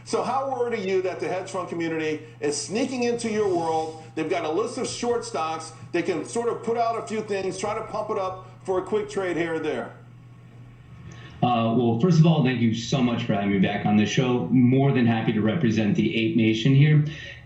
So how worried are you that the hedge fund community is sneaking into your world? They've got a list of short stocks. They can sort of put out a few things, try to pump it up for a quick trade here or there. Well, first of all, thank you so much for having me back on the show. More than happy to represent the Ape Nation here.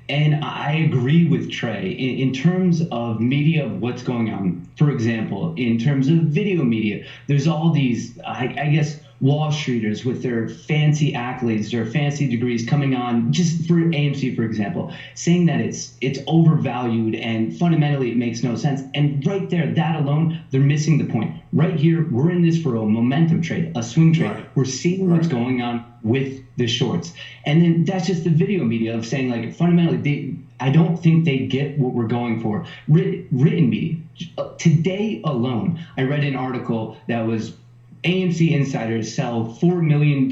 And I agree with Trey in terms of media, what's going on. For example, in terms of video media, there's all these, I guess, Wall Streeters with their fancy accolades, their fancy degrees coming on, just for AMC, for example, saying that it's overvalued and fundamentally it makes no sense. And right there, that alone, they're missing the point. Right here, we're in this for a momentum trade, a swing trade. Right. We're seeing what's going on with the shorts. And then that's just the video media of saying, like, fundamentally, I don't think they get what we're going for. Written media. Today alone, I read an article that was AMC insiders sell $4 million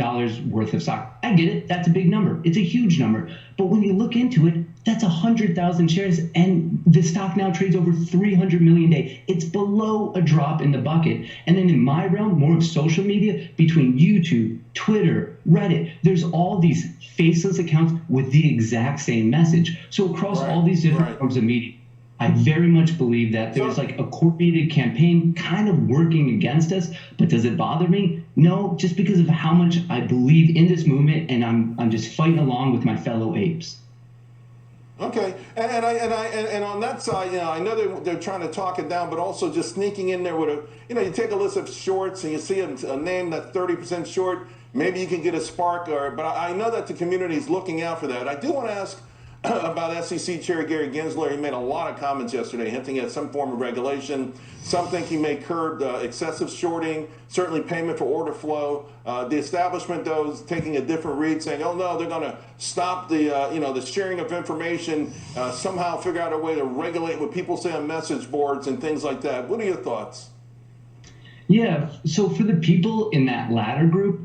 worth of stock. I get it. That's a big number. It's a huge number. But when you look into it, that's 100,000 shares, and the stock now trades over 300 million a day. It's below a drop in the bucket. And then in my realm, more of social media, between YouTube, Twitter, Reddit, there's all these faceless accounts with the exact same message. So across all these different forms of media, I very much believe that there's like a coordinated campaign kind of working against us. But does it bother me? No, just because of how much I believe in this movement, and I'm just fighting along with my fellow apes. Okay, and on that side, I know they're trying to talk it down, but also just sneaking in there with a, you take a list of shorts and you see a name that's 30% short, maybe you can get a spark. But I know that the community is looking out for that. I do want to ask about SEC Chair Gary Gensler. He made a lot of comments yesterday hinting at some form of regulation. Some think he may curb excessive shorting, certainly payment for order flow. The establishment, though, is taking a different read, saying, oh, no, they're going to stop the, the sharing of information, somehow figure out a way to regulate what people say on message boards and things like that. What are your thoughts? Yeah, so for the people in that latter group,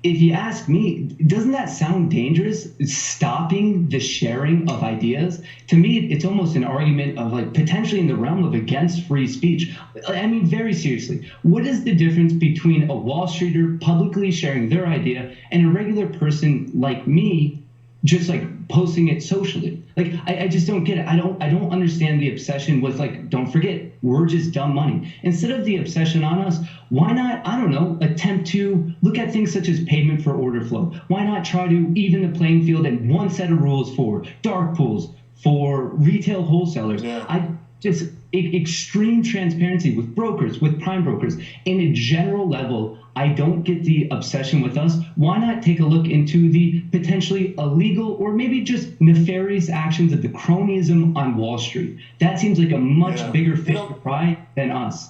if you ask me, doesn't that sound dangerous? Stopping the sharing of ideas? To me, it's almost an argument of, like, potentially in the realm of against free speech. I mean, very seriously, what is the difference between a Wall Streeter publicly sharing their idea and a regular person like me just like posting it socially? Like, I just don't get it. I don't understand the obsession with, like, don't forget, we're just dumb money. Instead of the obsession on us, why not, I don't know, attempt to look at things such as payment for order flow? Why not try to even the playing field and one set of rules for dark pools, for retail wholesalers? I just extreme transparency with brokers, with prime brokers. In a general level, I don't get the obsession with us. Why not take a look into the potentially illegal or maybe just nefarious actions of the cronyism on Wall Street? That seems like a much bigger fish to fry than us.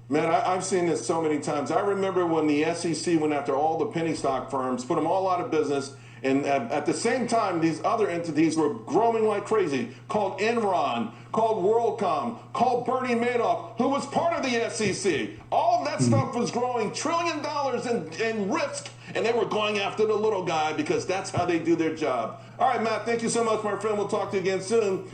Man, I've seen this so many times. I remember when the SEC went after all the penny stock firms, put them all out of business, and at the same time, these other entities were growing like crazy, called Enron, called WorldCom, called Bernie Madoff, who was part of the SEC. All of that stuff was growing $1 trillion in risk, and they were going after the little guy because that's how they do their job. All right, Matt, thank you so much, my friend. We'll talk to you again soon.